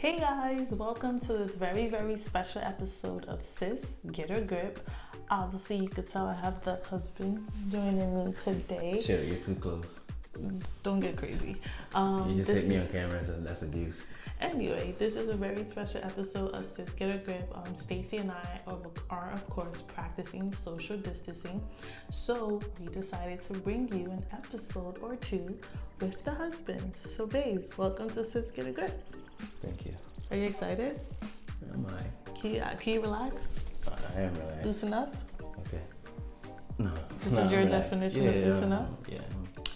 Hey guys, welcome to this very, very special episode of Sisgetagrip. Obviously, you could tell I have the husband joining me today. Chill, you're too close. Don't get crazy. You just hit me on camera, so that's abuse. Anyway, this is a very special episode of Sisgetagrip. Stacy and I are, of course, practicing social distancing. So we decided to bring you an episode or two with the husband. So babes, welcome to Sisgetagrip. Thank you. Are you excited? Am I? Can you relax? I am relaxed. Loosen up? Okay. No. This is your definition of loosen up? Yeah.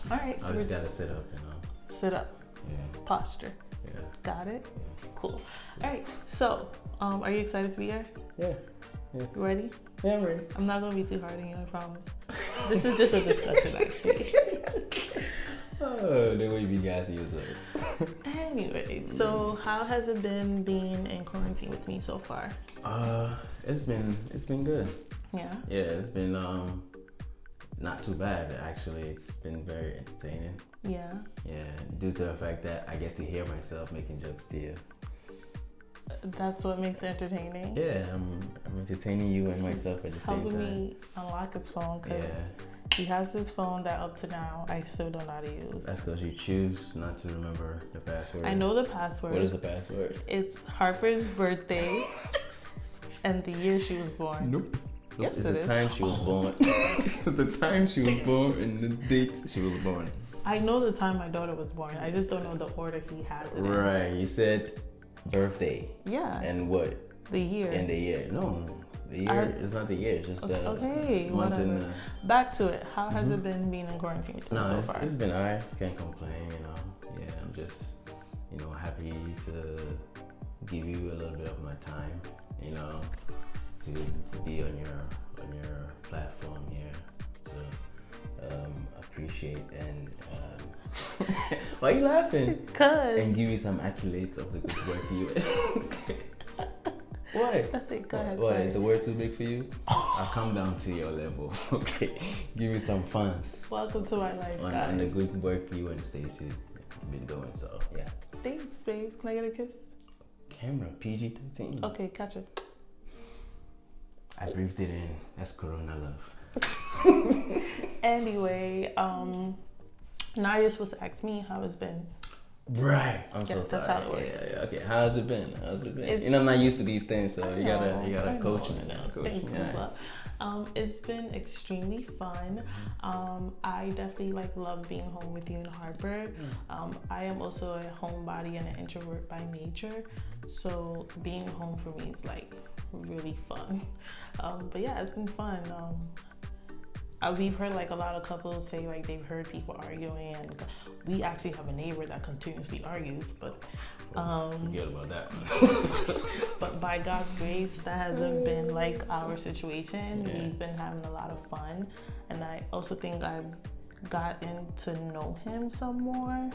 All right. I just gotta sit up, you know. Sit up. Yeah. Posture. Yeah. Got it? Yeah. Cool. All right. So, are you excited to be here? Yeah. You ready? Yeah, I'm ready. I'm not gonna be too hard on you, I promise. This is just a discussion, actually. Oh, the way you guys use it. Anyway, so how has it been being in quarantine with me so far? It's been good. Yeah. Yeah, it's been not too bad actually. It's been very entertaining. Yeah. Yeah, due to the fact that I get to hear myself making jokes to you. That's what makes it entertaining. Yeah, I'm entertaining you and myself at the same Helping time. me unlock his phone because he has his phone that up to now I still don't know how to use. That's because you choose not to remember the password. I know the password. What is the password? It's Harper's birthday and the year she was born. Nope. Yes, it's it the is. time she was born. The time she was born and the date she was born. I know the time my daughter was born. I just don't know the order he has it in. Right. You said birthday. Yeah. And what? The year. And the year. No. The year is not the year. It's just the month whatever. Back to it. How has it been being in quarantine with you so far? It's been alright. Can't complain, you know. Yeah, I'm just, happy to give you a little bit of my time, to be on your platform here to appreciate and why are you laughing? Cause and give you some accolades of the good work you Why? Nothing. Go ahead. Why? Is the word too big for you? I'll come down to your level. Okay. Give you some funds. Welcome to my life, guys. On the good work you and Stacy have been doing. So yeah. Thanks, babe. Can I get a kiss? Camera PG-13. Okay, catch it. I breathed it in. That's Corona love. Anyway, now you're supposed to ask me how it's been. Right. I'm so That's sorry. how it works. Yeah. Okay. How's it been? I'm not used to these things, so you gotta coach me now. Thank you. It's been extremely fun. I definitely love being home with you and Harper. I am also a homebody and an introvert by nature, so being home for me is really fun. But yeah, it's been fun. We've heard a lot of couples say they've heard people arguing, and we actually have a neighbor that continuously argues, but forget about that. but by God's grace, that hasn't been our situation. Yeah. We've been having a lot of fun, and I also think I've gotten to know him some more.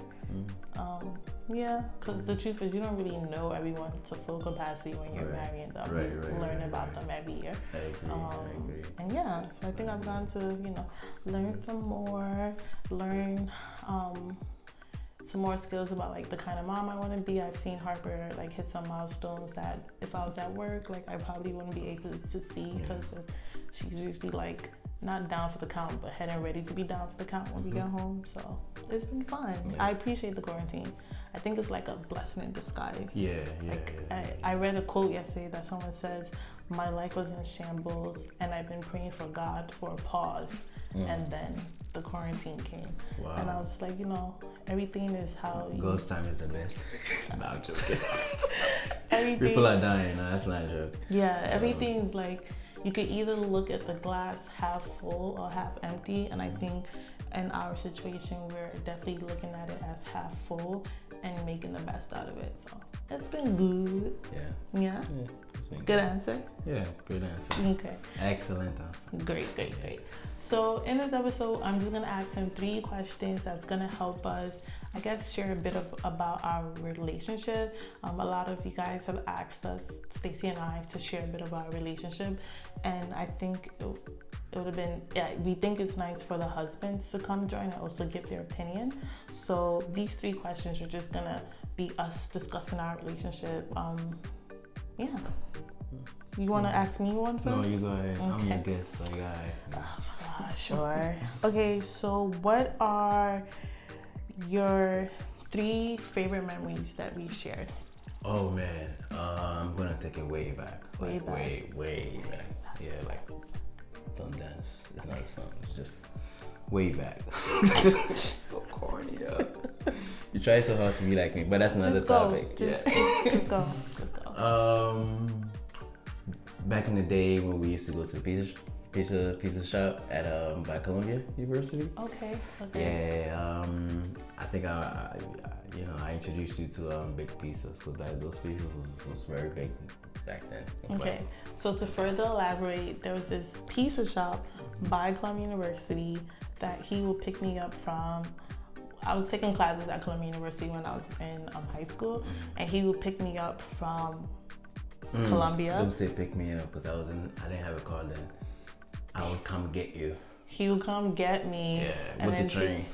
Because the truth is, you don't really know everyone to full capacity when you're marrying them. You learn about them every year. I agree. And so I think I've gotten to learn some more, some more skills about the kind of mom I want to be. I've seen Harper hit some milestones that if I was at work, I probably wouldn't be able to see, because she's usually not down for the count, but heading ready to be down for the count when we get home. So it's been fun. Yeah. I appreciate the quarantine. I think it's a blessing in disguise. Yeah. I read a quote yesterday that someone says, "My life was in shambles, and I've been praying for God for a pause." And then the quarantine came. Wow. And I was everything is how you... Ghost time is the best. No, I'm joking. Everything... People are dying. No, that's not a joke. Yeah, everything's you could either look at the glass half full or half empty, and I think in our situation we're definitely looking at it as half full and making the best out of it. So it's been good. Yeah. Good answer? Yeah, good answer. Okay. Excellent answer. Great. So in this episode, I'm just gonna ask him 3 questions that's gonna help us I guess, share a bit about our relationship. A lot of you guys have asked us, Stacy and I, to share a bit of our relationship, and I think it would have been, we think it's nice for the husbands to come join and also give their opinion. So these 3 questions are just gonna be us discussing our relationship. Yeah. You want to ask me one first? No, you go ahead. Okay. I'm your guest, so you gotta ask me. Oh my gosh, sure. Okay, so what are your 3 favorite memories that we've shared? Oh man, I'm gonna take it way back. Way back. Way back. Yeah, like don't dance. It's not a song. It's just way back. So corny, though. You try so hard to be like me, but that's another topic. Just go. Back in the day when we used to go to the pizza shop at by Columbia University. Okay. Yeah. I think I introduced you to baked pizza. So those pizzas was very big back then. Okay. So to further elaborate, there was this pizza shop by Columbia University that he would pick me up from. I was taking classes at Columbia University when I was in high school, and he would pick me up from Columbia. Don't say pick me up, because I didn't have a car then. I would come get you. He would come get me. Yeah, with the train.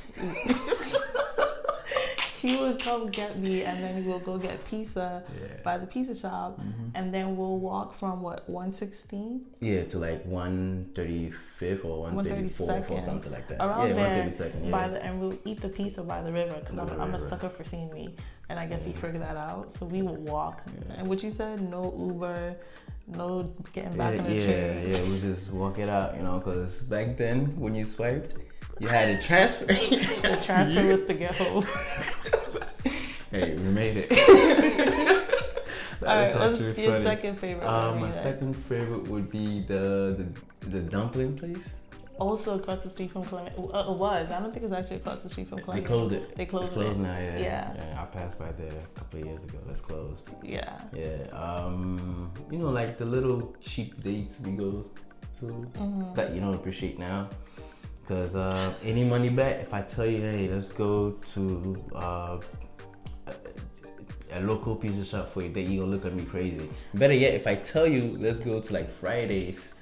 He would come get me, and then we'll go get pizza by the pizza shop, and then we'll walk from 116? Yeah, to like 135th or 134th or something like that. Around there, 132nd. Yeah. And we'll eat the pizza by the river, because I'm a sucker for scenery, and I guess he figured that out. So we would walk, and what you said, no Uber, no getting back in the train. Yeah, we just walk it out, because back then when you swiped, you had to transfer. The transfer was to get home. Hey, we made it. Alright, what's your second favorite? My second favorite would be the dumpling place. Also across the street from Columbia. It was. I don't think it's actually across the street from Columbia. They closed it. They closed it's closed it. now, Yeah. I passed by there a couple of years ago. That's closed. Yeah. Yeah. Like the little cheap dates we go to that you don't appreciate now. Because any money back, if I tell you, hey, let's go to a local pizza shop for a date, you're gonna look at me crazy. Better yet, if I tell you, let's go to like Fridays,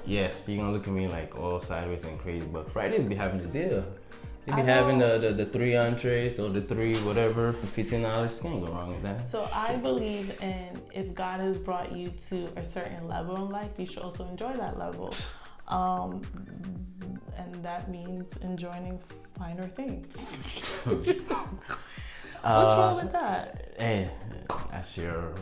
yes, you're gonna look at me like all sideways and crazy. But Fridays be having the deal. They be having the 3 entrees or the 3 whatever for $15. You can't go wrong with that. So I believe in, if God has brought you to a certain level in life, you should also enjoy that level. And that means enjoying finer things. What's wrong with that? Hey, that's your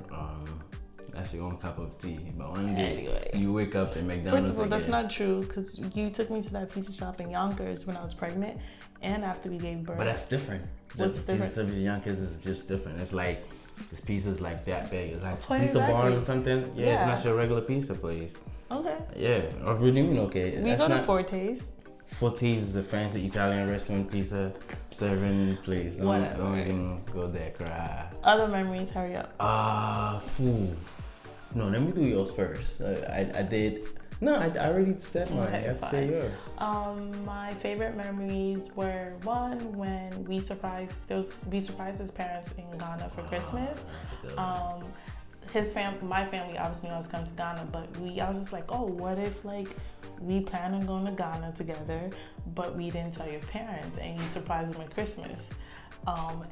own cup of tea. But one day you wake up in McDonald's. First of all, that's not true, because you took me to that pizza shop in Yonkers when I was pregnant and after we gave birth. But that's different. What's different? Pizza in Yonkers is just different. It's like this pizza's like that big. It's like Pizza Barn or something. Yeah, it's not your regular pizza place. Okay. Yeah, or what do you mean okay? We go to Forte's. Forte's is a fancy Italian restaurant pizza serving place. Don't even go there, cry. Other memories, hurry up. No, let me do yours first. I did. No, I already said mine. Okay, I have to say yours. My favorite memories were when we surprised his parents in Ghana for Christmas. My family obviously knew I was coming to Ghana, but I was just like, oh, what if like we plan on going to Ghana together, but we didn't tell your parents, and you surprised them at Christmas.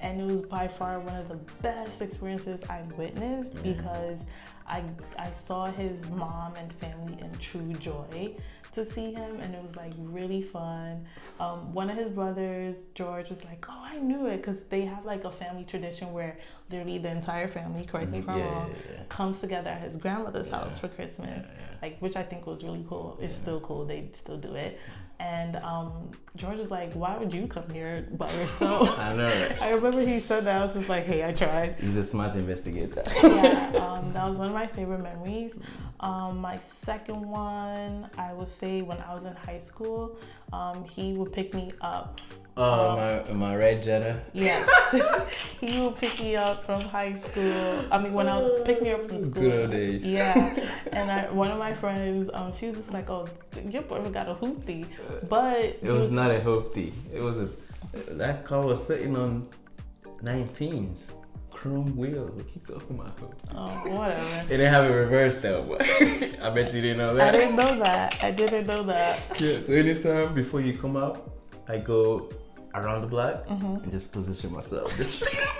And it was by far one of the best experiences I've witnessed, because I saw his mom and family in true joy to see him, and it was like really fun. One of his brothers, George, was like, oh, I knew it, because they have like a family tradition where literally the entire family, correct me if I'm wrong, comes together at his grandmother's house for Christmas, like, which I think was really cool. It's still cool, they still do it. And George is like, why would you come here by yourself? I know, right? I remember he said that. I was just like, hey, I tried. He's a smart investigator. Yeah, that was one of my favorite memories. My second one, I would say when I was in high school, he would pick me up. My red Jetta? Yes. He would pick me up from high school. I mean, when I would pick me up from school. Good old days. Yeah. And one of my friends, she was just like, oh, your boyfriend got a hoopty. But it was not a hoopty. It That car was sitting on 19s. Chrome wheels. What you talking about? Oh, whatever. It didn't have a reverse though, but I bet you didn't know that. I didn't know that. I didn't know that. Yeah, so anytime before you come out, I go around the block and just position myself.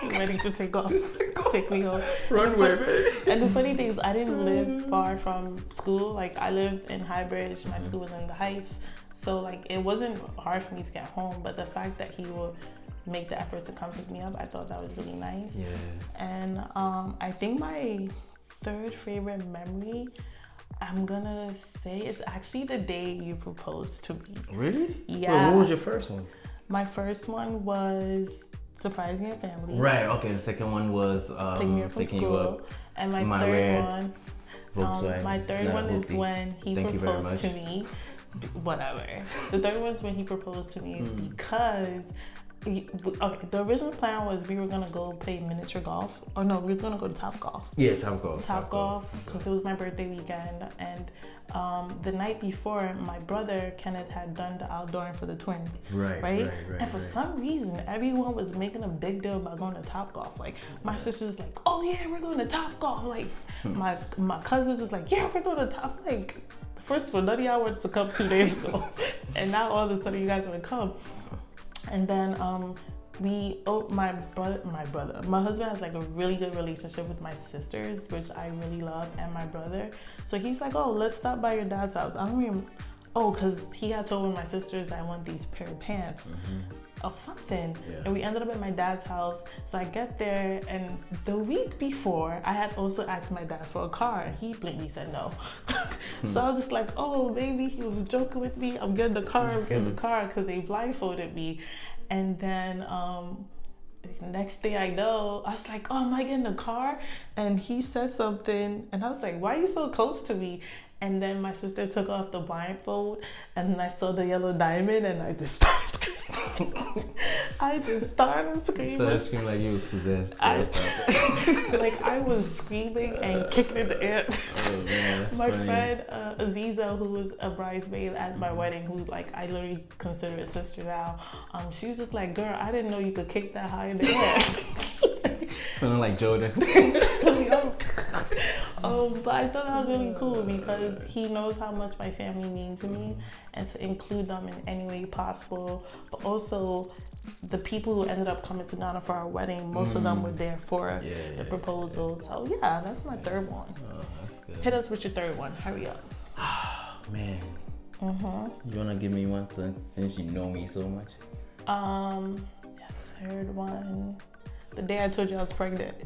Ready to take off. Take me home. Runway, baby. And the funny thing is, I didn't live far from school. Like, I lived in Highbridge. My school was in the Heights. So, like, it wasn't hard for me to get home. But the fact that he would make the effort to come pick me up, I thought that was really nice. Yeah. And I think my third favorite memory, I'm gonna say, it's actually the day you proposed to me. Really? Yeah. Wait, what was your first one? My first one was surprising your family. Right. Okay. The second one was Pick me up from picking school. you up. And my My third red one, Volkswagen. my third one is when he Thank you very proposed much. to me. Whatever. The third one is when he proposed to me because. Okay, the original plan was we were gonna go play miniature golf. Or no, we were gonna go to Top Golf. Yeah, Top Golf. Top Golf, because it was my birthday weekend. And the night before, my brother Kenneth had done the outdooring for the twins. Right. And for some reason, everyone was making a big deal about going to Top Golf. Like, my sister's like, oh yeah, we're going to Top Golf. Like, my cousins was like, yeah, we're going to Top. Like, first of all, none of y'all wanted to come 2 days ago. And now all of a sudden you guys want to come. And then my husband has like a really good relationship with my sisters, which I really love, and my brother. So he's like, oh, let's stop by your dad's house. I don't even, because he had told my sisters I want these pair of pants or something. Yeah. And we ended up at my dad's house. So I get there, and the week before, I had also asked my dad for a car, and he blatantly said no. So I was just like, oh, maybe he was joking with me. I'm getting the car, because they blindfolded me. And then next thing I know, I was like, oh, am I getting a car? And he said something, and I was like, why are you so close to me? And then my sister took off the blindfold, and then I saw the yellow diamond, and I just started screaming. I just started screaming. Started screaming like you was possessed. Like, I was screaming and kicking in the air. Oh, man, that's my funny. friend Aziza, who was a bridesmaid at my wedding, who like I literally consider a sister now, she was just like, girl, I didn't know you could kick that high in the air. Feeling like Jordan. But I thought that was really cool because he knows how much my family means to me, and to include them in any way possible. But also, the people who ended up coming to Ghana for our wedding, most of them were there for the proposal. So yeah, that's my third one. Oh, that's good. Hit us with your third one. Hurry up. Man. You wanna give me one since you know me so much? Third one. The day I told you I was pregnant.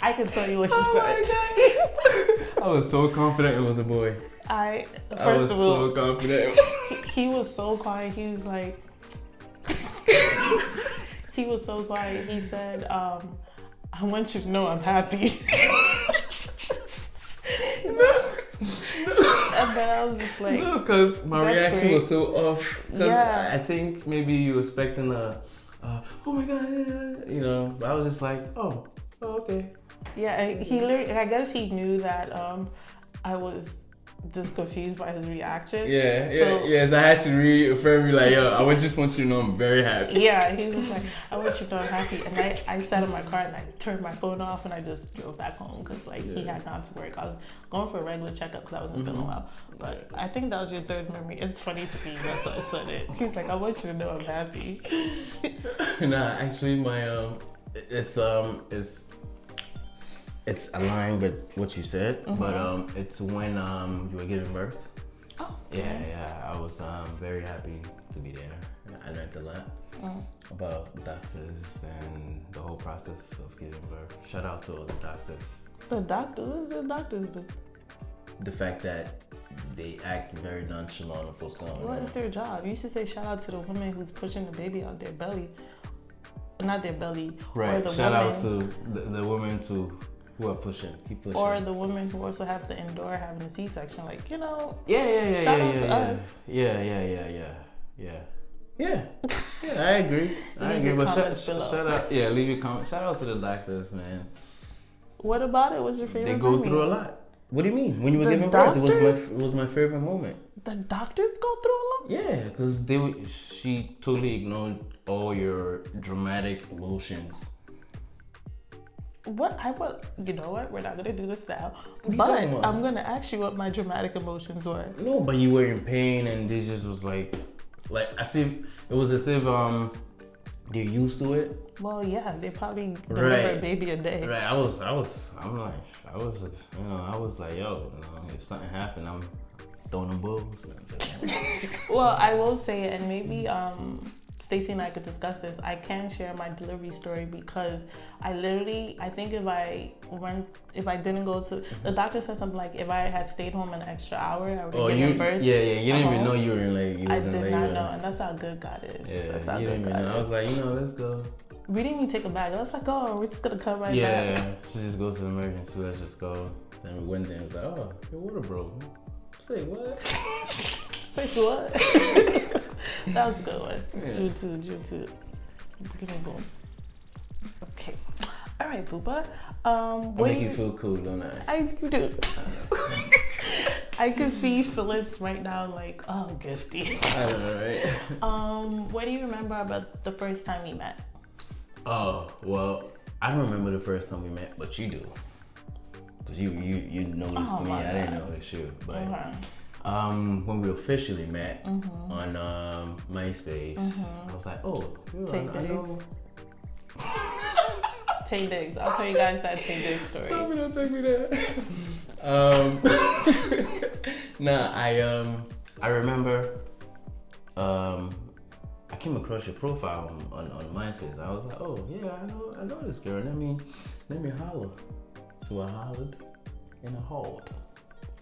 I can tell you what you said. I was so confident it was a boy. First of all, so confident. he was so quiet. He was like, he was so quiet. He said, I want you to know I'm happy. And then I was just like, no, because my reaction was so off. Yeah. I think maybe you were expecting oh my god, you know. But I was just like, oh, okay. Yeah, he literally, I guess he knew that I was just confused by his reaction. Yes, I had to reaffirm you like, yo, I would just want you to know I'm very happy. Yeah, he was just like, I want you to know I'm happy. And I sat in my car and I turned my phone off and I just drove back home because he had gone to work. I was going for a regular checkup because I wasn't feeling well. But I think that was your third memory. It's funny to me, that's why I said it. He's like, I want you to know I'm happy. Nah, actually my it's aligned with what you said, but it's when you were giving birth. Oh. Yeah, I was very happy to be there. I learned a lot about doctors and the whole process of giving birth. Shout out to all the doctors. The doctors? What do the doctors do? The fact that they act very nonchalant of what's going on. What is their job? You used to say shout out to the woman who's pushing the baby out their belly. Not their belly. Right. Or the Shout woman, out to the women who are pushing. Keep pushing. Or the women who also have to endure having a C-section. Like, you know. Yeah. Shout out to us. Yeah. I agree. But shout out. Yeah, leave your comment. Shout out to the doctors, man. What about it was your favorite? They go through a lot. What do you mean? When you were giving birth, it was my favorite moment. the doctors go through a lot? Yeah, because she totally ignored all your dramatic emotions. You know what? We're not gonna do this now. What are you But talking about? I'm gonna ask you what my dramatic emotions were. No, but you were in pain, and this just was like as if it was as if they're used to it. Well, yeah, they probably deliver a baby a day. Right. I was like, yo, if something happened, I'm throwing them bulls. Well, I will say, and maybe Stacey and I could discuss this. I can share my delivery story because I think if I didn't go to the doctor said something like if I had stayed home an extra hour, I would have given birth. Yeah, you didn't even know you were in labor. I did not know, and that's how good God is. Yeah, that's how you good didn't even know. I was like, let's go. We didn't even take a bag. I was like, oh, we're just gonna come right now. Yeah, she just goes to the emergency. Let's just go. Then we went there and it was like, oh, your water broke. Say what? Say what? That was a good one. Yeah. June 2. Give me boom. Okay. All right, Booba. Make you feel cool, don't I? I do. I can see Phyllis right now, like, oh, Gifty. I don't know, right? What do you remember about the first time we met? Oh, well, I don't remember the first time we met, but you do. Because you noticed me. I didn't notice you. But when we officially met on MySpace, I was like, oh, Tay Diggs. Tay Diggs. I'll tell you guys that Tay Diggs story. Don't take me there. I remember I came across your profile on MySpace. I was like, oh yeah, I know this girl. Let me holler. So I hollered and I hauled.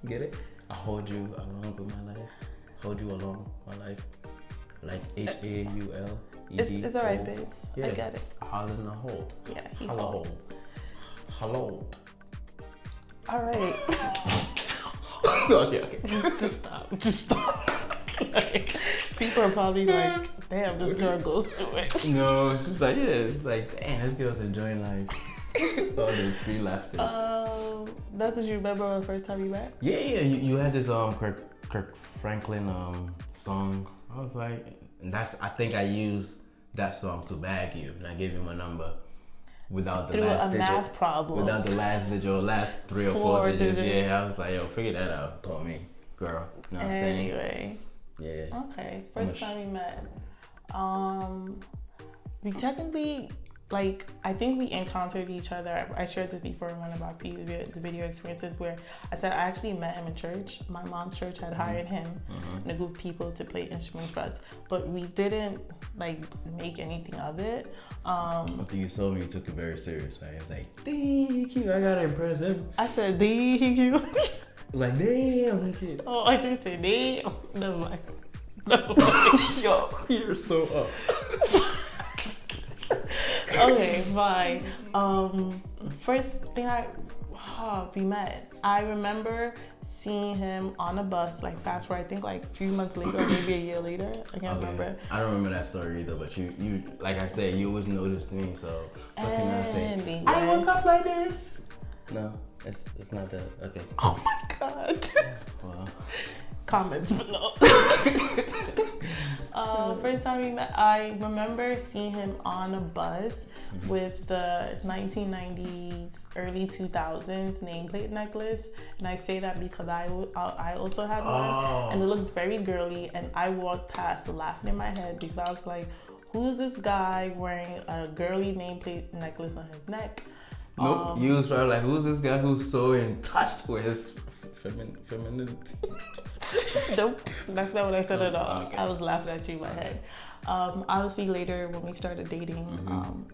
Get it? I hold you along with my life. Hold you along my life. Like HAUL. It's alright, babes. Yeah. I get it. I hollered and I hold. Yeah, he Hello. Hello. Alright. Okay. Just stop. Like, people are probably like, damn, this girl goes through it. No, she's like, yeah, it's like, damn, this girl's enjoying life. All the free laughters. That's what you remember the first time you met? Yeah, you had this Kirk Franklin song. I was like, and I think I used that song to bag you, and I gave you my number without the last digit. Math problem. Without the last digit or last 3 or 4 digits. Yeah, I was like, yo, figure that out. Call me, girl. You know what I'm saying? Anyway. Yeah. Okay. First time we met. We technically, like, I think we encountered each other. I shared this before in one of our the video experiences where I said I actually met him in church. My mom's church had hired him and a group of people to play instruments for us, but we didn't like make anything of it. Until you told me you took it very serious, right? I was like, thank you, I gotta impress him. I said, thank you. Like, damn, that shit. Oh, I did say damn. Never mind. Yo, you're so up. Okay, fine. First thing we met, I remember seeing him on a bus, like fast forward, I think like a few months later or maybe a year later. I can't remember. I don't remember that story either, but you like I said, you always noticed me, so what can I say? Anyway. I woke up like this. No, it's not that. Okay. Oh my God. Wow. Comments below. First time we met, I remember seeing him on a bus with the 1990s, early 2000s nameplate necklace, and I say that because I also had one, and it looked very girly, and I walked past laughing in my head because I was like, who's this guy wearing a girly nameplate necklace on his neck? Nope, you was probably like, who's this guy who's so in touch with his femininity? Nope, that's not what I said at all. Okay. I was laughing at you in my head. Obviously later when we started dating,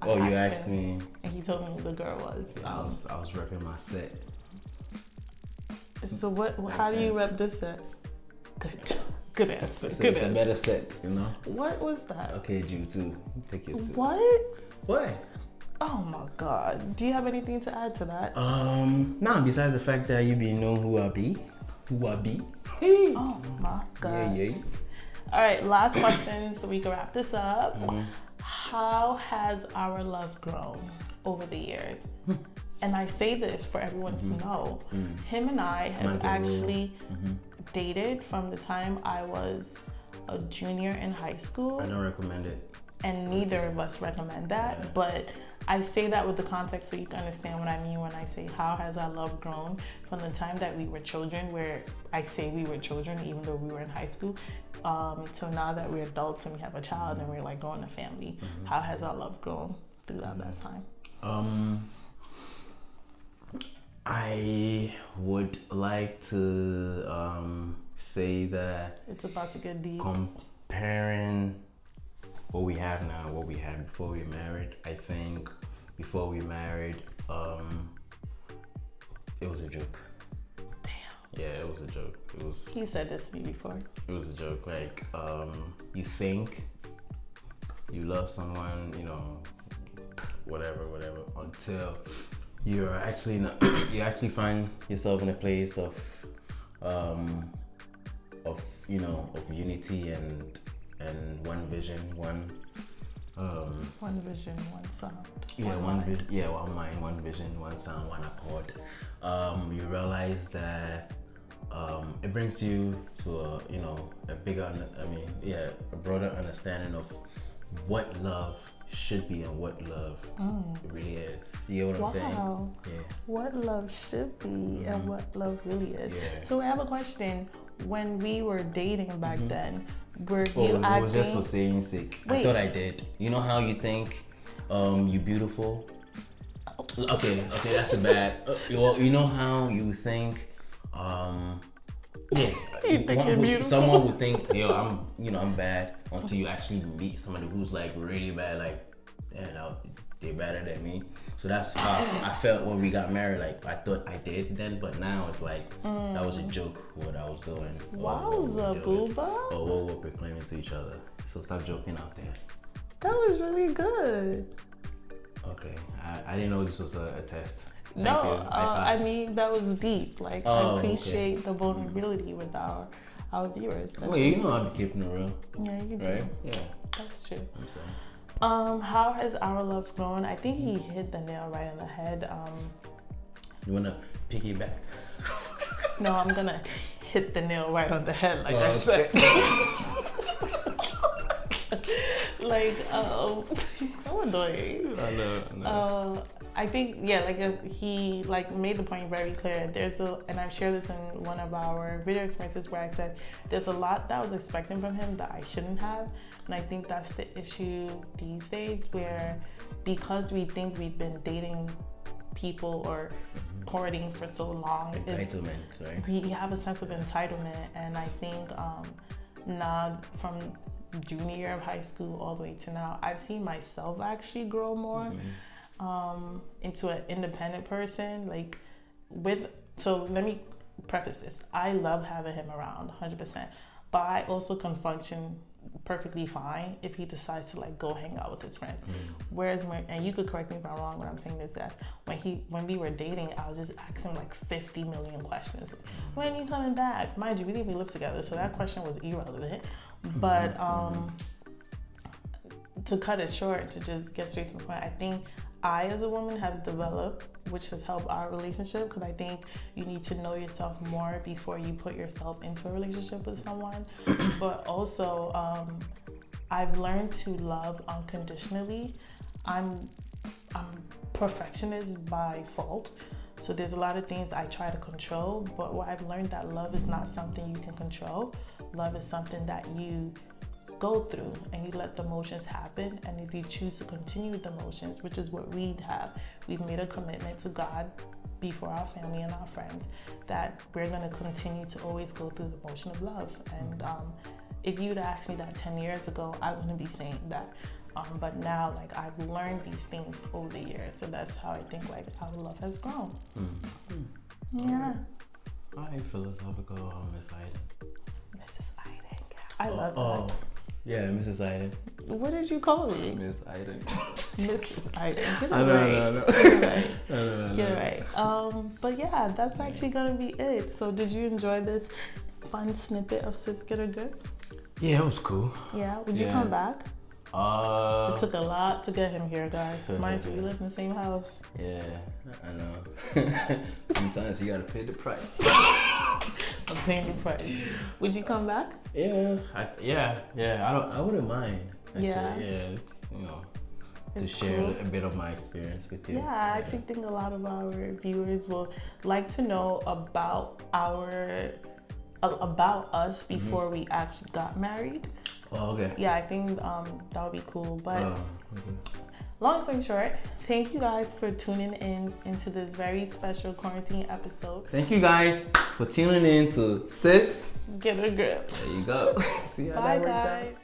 you asked me, and he told me who the girl was. I was repping my set. So what? How do you rep this set? Good answer. It's a better set, you know. What was that? Okay, you too. Take your two. What? Oh my God. Do you have anything to add to that? Nah, besides the fact that you be know who I be. Hey. Oh my God. Yeah. All right, last question so we can wrap this up. How has our love grown over the years? And I say this for everyone to know. Him and I have actually dated from the time I was a junior in high school. I don't recommend it. And neither of us recommend that. Yeah. But I say that with the context so you can understand what I mean when I say how has our love grown from the time that we were children, where I say we were children even though we were in high school, to now that we're adults and we have a child and we're like growing a family. How has our love grown throughout that time? I would like to say that It's about to get deep. Comparing what we have now, what we had before we married, I think before we married, it was a joke. Damn. Yeah, it was a joke. You said this to me before. It was a joke. Like, you think you love someone, you know, whatever, until you're actually not, you actually find yourself in a place of you know, of unity and one vision, one vision, one sound. Yeah, one mind, one vision, one sound, one accord. You realize that it brings you to a broader understanding of what love should be and what love really is. You know what I'm saying? Yeah. What love should be and what love really is. Yeah. So I have a question. When we were dating back then, were you acting? It was just for saying sake. Wait. I thought I did. You know how you think you're beautiful? Okay, that's a bad. Well, you know how you think. You think you're beautiful? Someone would think, yo, I'm bad until you actually meet somebody who's like really bad, like, they're better than me. So that's how I felt when we got married. Like, I thought I did then, but now it's like that was a joke what I was doing. Wowza, booba. Or what we're proclaiming to each other. So stop joking out there. That was really good. Okay, I didn't know this was a test. Thank No, you. I mean that was deep. Like, I appreciate the vulnerability with our viewers. Well, you know I'll be keeping it real. Yeah, you do. Right? Yeah. That's true. I'm saying. How has our love grown? I think he hit the nail right on the head. You wanna piggyback? No, I'm gonna hit the nail right on the head, like I said. Like, so annoying. I know. I think, he made the point very clear. And I've shared this in one of our video experiences where I said there's a lot that I was expecting from him that I shouldn't have. And I think that's the issue these days, where because we think we've been dating people or courting for so long, Entitlement, right? We have a sense of entitlement. And I think now from junior year of high school all the way to now, I've seen myself actually grow more into an independent person. So let me preface this. I love having him around 100%, but I also can function perfectly fine if he decides to go hang out with his friends. Whereas and you could correct me if I'm wrong when I'm saying this, that when we were dating, I was just asking 50 million questions. When are you coming back? Mind you, we didn't even live together, so that question was irrelevant. But to cut it short, to just get straight to the point, I think I as a woman have developed, which has helped our relationship, because I think you need to know yourself more before you put yourself into a relationship with someone. But also, I've learned to love unconditionally. I'm perfectionist by fault, so there's a lot of things I try to control, but what I've learned that love is not something you can control. Love is something that you go through and you let the emotions happen, and if you choose to continue with the emotions, which is what we've made a commitment to God before our family and our friends that we're going to continue to always go through the motion of love. And if you'd asked me that 10 years ago, I wouldn't be saying that. But now, I've learned these things over the years, so that's how I think our love has grown. Yeah. Hi, philosophical Miss Iden. Mrs. Iden. I love that. Yeah, Mrs. Iden. What did you call me? Miss Iden. Mrs. Iden. Get it I know. Get it right. But yeah, that's actually gonna be it. So did you enjoy this fun snippet of Sisgetagrip? Yeah, it was cool. Yeah. Would you come back? It took a lot to get him here, guys. Mind you, we live in the same house. Yeah, I know. Sometimes you gotta pay the price. of paying the price. Would you come back? Yeah, I wouldn't mind. Actually. Yeah. It's, to It's share cool. a bit of my experience with you. Yeah, I actually think a lot of our viewers will like to know about us before we actually got married. Oh, okay. Yeah, I think that would be cool. But Okay. long story short, thank you guys for tuning in into this very special quarantine episode. Thank you guys for tuning in to Sis. Get a grip. There you go. See how Bye, that worked out? guys.